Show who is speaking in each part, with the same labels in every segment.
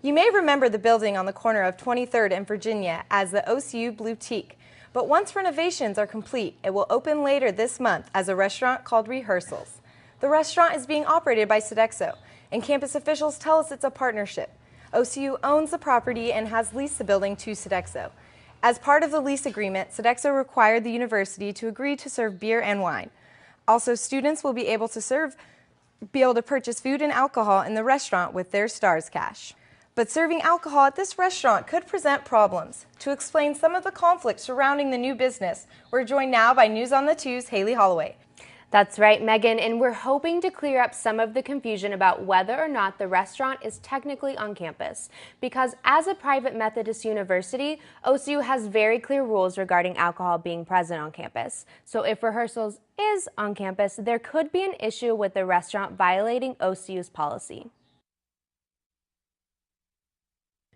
Speaker 1: You may remember the building on the corner of 23rd and Virginia as the OCU Boutique, but once renovations are complete, it will open later this month as a restaurant called Rehearsals. The restaurant is being operated by Sodexo, and campus officials tell us it's a partnership. OCU owns the property and has leased the building to Sodexo. As part of the lease agreement, Sodexo required the university to agree to serve beer and wine. Also, students will be able to purchase food and alcohol in the restaurant with their STARS cash. But serving alcohol at this restaurant could present problems. To explain some of the conflict surrounding the new business, we're joined now by News on the 2's Haley Holloway.
Speaker 2: That's right, Megan, and we're hoping to clear up some of the confusion about whether or not the restaurant is technically on campus. Because as a private Methodist university, OCU has very clear rules regarding alcohol being present on campus. So if Rehearsals is on campus, there could be an issue with the restaurant violating OCU's policy.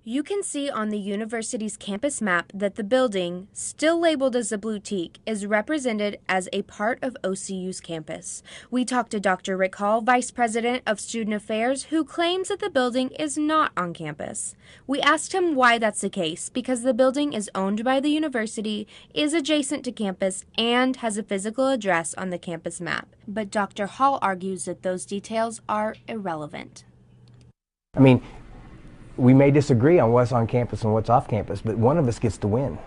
Speaker 2: You can see on the university's campus map that the building, still labeled as a boutique, is represented as a part of OCU's campus. We talked to Dr. Rick Hall, Vice President of Student Affairs, who claims that the building is not on campus. We asked him why that's the case, because the building is owned by the university, is adjacent to campus, and has a physical address on the campus map. But Dr. Hall argues that those details are irrelevant.
Speaker 3: We may disagree on what's on campus and what's off campus, but one of us gets to win.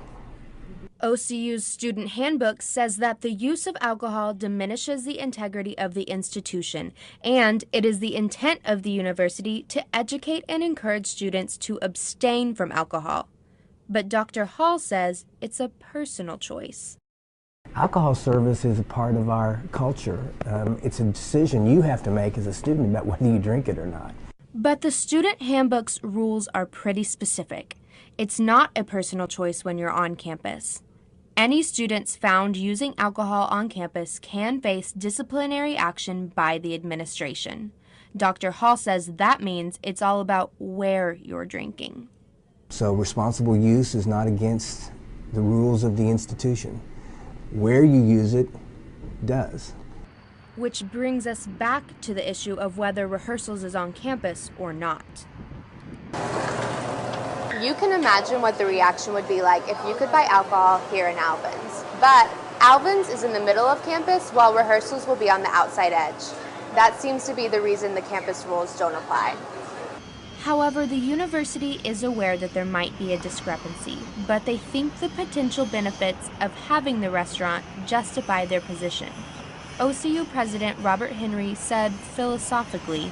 Speaker 2: OCU's student handbook says that the use of alcohol diminishes the integrity of the institution, and it is the intent of the university to educate and encourage students to abstain from alcohol. But Dr. Hall says it's a personal choice.
Speaker 3: Alcohol service is a part of our culture. It's a decision you have to make as a student about whether you drink it or not.
Speaker 2: But the student handbook's rules are pretty specific. It's not a personal choice when you're on campus. Any students found using alcohol on campus can face disciplinary action by the administration. Dr. Hall says that means it's all about where you're drinking.
Speaker 3: So responsible use is not against the rules of the institution. Where you use it does.
Speaker 2: Which brings us back to the issue of whether Rehearsals is on campus or not. You can imagine what the reaction would be like if you could buy alcohol here in Albans. But Albans is in the middle of campus while Rehearsals will be on the outside edge. That seems to be the reason the campus rules don't apply. However, the university is aware that there might be a discrepancy, but they think the potential benefits of having the restaurant justify their position. OCU President Robert Henry said philosophically,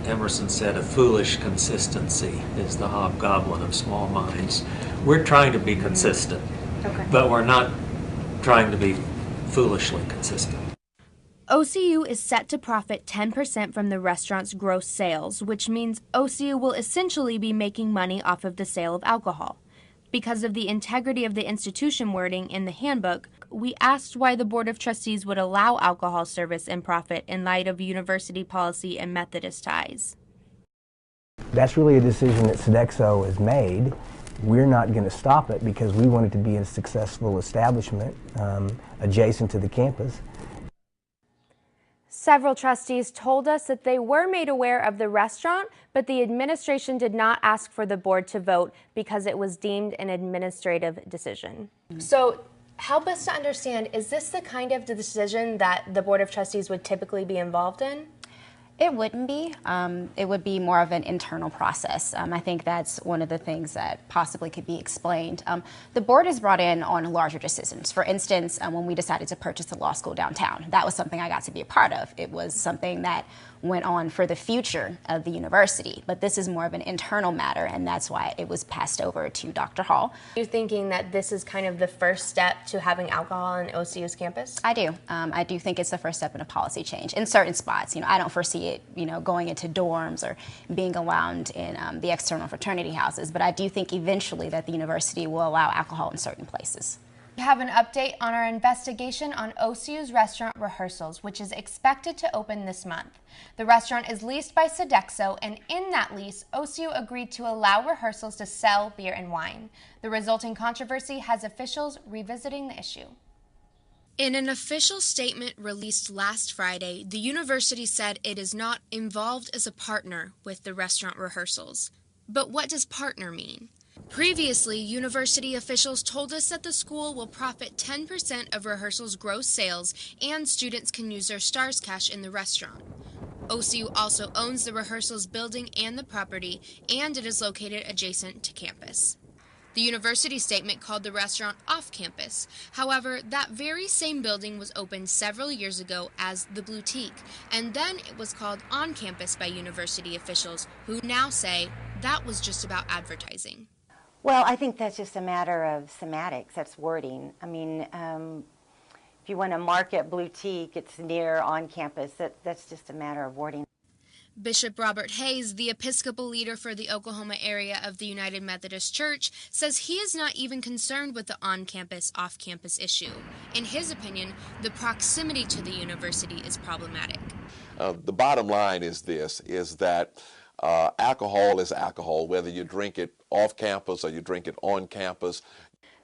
Speaker 4: Emerson said a foolish consistency is the hobgoblin of small minds. We're trying to be consistent, but we're not trying to be foolishly consistent.
Speaker 2: OCU is set to profit 10% from the restaurant's gross sales, which means OCU will essentially be making money off of the sale of alcohol. Because of the integrity of the institution wording in the handbook, we asked why the Board of Trustees would allow alcohol service and profit in light of university policy and Methodist ties.
Speaker 3: That's really a decision that Sodexo has made. We're not going to stop it because we want it to be a successful establishment adjacent to the campus.
Speaker 2: Several trustees told us that they were made aware of the restaurant, but the administration did not ask for the board to vote because it was deemed an administrative decision. So help us to understand, is this the kind of decision that the Board of Trustees would typically be involved in?
Speaker 5: It wouldn't be. It would be more of an internal process. I think that's one of the things that possibly could be explained. The board is brought in on larger decisions. For instance, when we decided to purchase the law school downtown, that was something I got to be a part of. It was something that went on for the future of the university. But this is more of an internal matter, and that's why it was passed over to Dr. Hall.
Speaker 2: Are you thinking that this is kind of the first step to having alcohol on OCU's campus?
Speaker 5: I do. I do think it's the first step in a policy change in certain spots. I don't foresee it, going into dorms or being allowed in the external fraternity houses. But I do think eventually that the university will allow alcohol in certain places.
Speaker 2: We have an update on our investigation on OCU's restaurant Rehearsals, which is expected to open this month. The restaurant is leased by Sodexo, and in that lease, OCU agreed to allow Rehearsals to sell beer and wine. The resulting controversy has officials revisiting the issue. In an official statement released last Friday, the university said it is not involved as a partner with the restaurant Rehearsals. But what does partner mean? Previously, university officials told us that the school will profit 10% of Rehearsals' gross sales and students can use their Stars cash in the restaurant. OCU also owns the Rehearsals building and the property, and it is located adjacent to campus. The university statement called the restaurant off campus. However, that very same building was opened several years ago as the Boutique, and then it was called on campus by university officials who now say that was just about advertising.
Speaker 6: Well, I think that's just a matter of semantics. That's wording. I mean, if you want to market Boutique, it's near on campus. That's just a matter of wording.
Speaker 2: Bishop Robert Hayes, the Episcopal leader for the Oklahoma area of the United Methodist Church, says he is not even concerned with the on-campus, off-campus issue. In his opinion, the proximity to the university is problematic.
Speaker 7: The bottom line is this, is that alcohol is alcohol, whether you drink it off campus or you drink it on campus.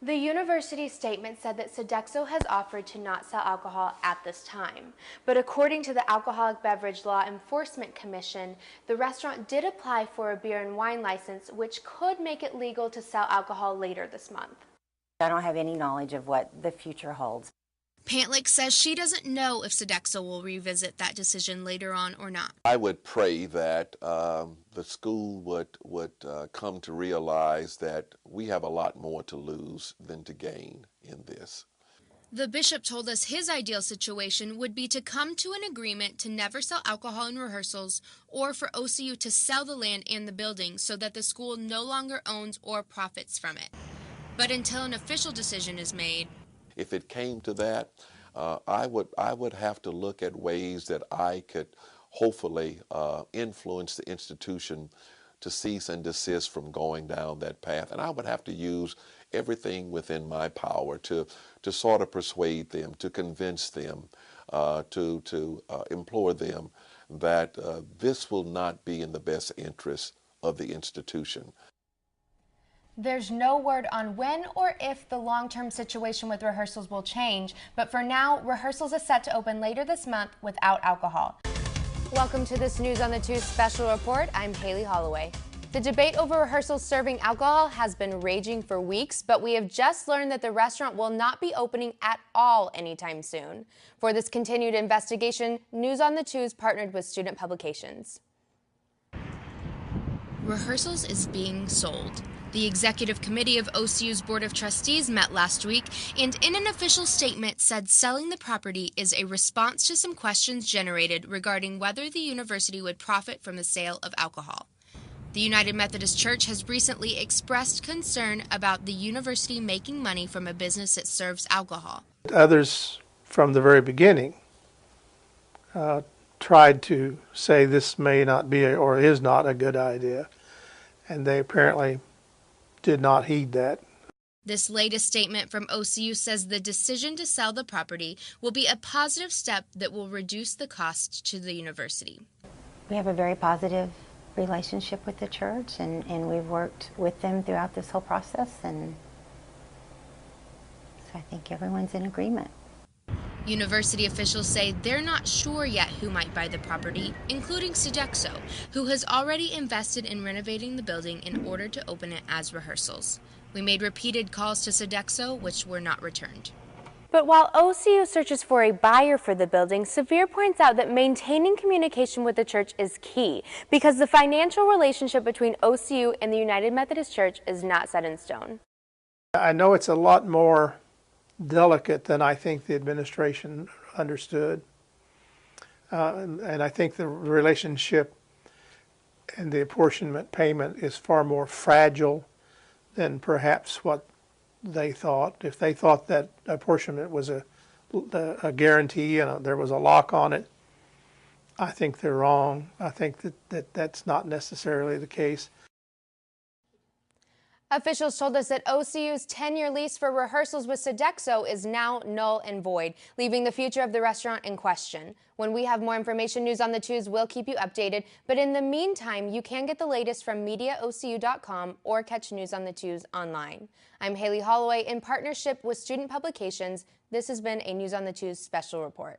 Speaker 2: The university statement said that Sodexo has offered to not sell alcohol at this time. But according to the Alcoholic Beverage Law Enforcement Commission, the restaurant did apply for a beer and wine license, which could make it legal to sell alcohol later this month.
Speaker 6: I don't have any knowledge of what the future holds.
Speaker 2: Pantlick says she doesn't know if Sodexo will revisit that decision later on or not.
Speaker 7: I would pray that the school would come to realize that we have a lot more to lose than to gain in this.
Speaker 2: The bishop told us his ideal situation would be to come to an agreement to never sell alcohol in Rehearsals, or for OCU to sell the land and the building so that the school no longer owns or profits from it. But until an official decision is made,
Speaker 7: if it came to that, I would have to look at ways that I could hopefully influence the institution to cease and desist from going down that path. And I would have to use everything within my power to sort of persuade them, to convince them, to implore them that this will not be in the best interest of the institution.
Speaker 2: there's no word on when or if the long-term situation with Rehearsals will change, but for now, Rehearsals is set to open later this month without alcohol.
Speaker 1: Welcome to this News on the 2 special report. I'm Haley Holloway. The debate over Rehearsals serving alcohol has been raging for weeks, but we have just learned that the restaurant will not be opening at all anytime soon. For this continued investigation, News on the 2's partnered with Student Publications.
Speaker 2: Rehearsals is being sold. The executive committee of OCU's Board of Trustees met last week and in an official statement said selling the property is a response to some questions generated regarding whether the university would profit from the sale of alcohol. The United Methodist Church has recently expressed concern about the university making money from a business that serves alcohol.
Speaker 8: Others from the very beginning tried to say this may not be or is not a good idea, and they apparently did not heed that.
Speaker 2: This latest statement from OCU says the decision to sell the property will be a positive step that will reduce the cost to the university.
Speaker 6: We have a very positive relationship with the church, and we've worked with them throughout this whole process, and so I think everyone's in agreement.
Speaker 2: University officials say they're not sure yet who might buy the property, including Sodexo, who has already invested in renovating the building in order to open it as Rehearsals. We made repeated calls to Sodexo, which were not returned.
Speaker 1: But while OCU searches for a buyer for the building, Severe points out that maintaining communication with the church is key because the financial relationship between OCU and the United Methodist Church is not set in stone.
Speaker 8: I know it's a lot more delicate than I think the administration understood. And I think the relationship and the apportionment payment is far more fragile than perhaps what they thought. If they thought that apportionment was a guarantee and there was a lock on it, I think they're wrong. I think that's not necessarily the case.
Speaker 1: Officials told us that OCU's 10-year lease for Rehearsals with Sodexo is now null and void, leaving the future of the restaurant in question. When we have more information, News on the 2's will keep you updated. But in the meantime, you can get the latest from MediaOCU.com or catch News on the 2's online. I'm Haley Holloway in partnership with Student Publications. This has been a News on the 2's special report.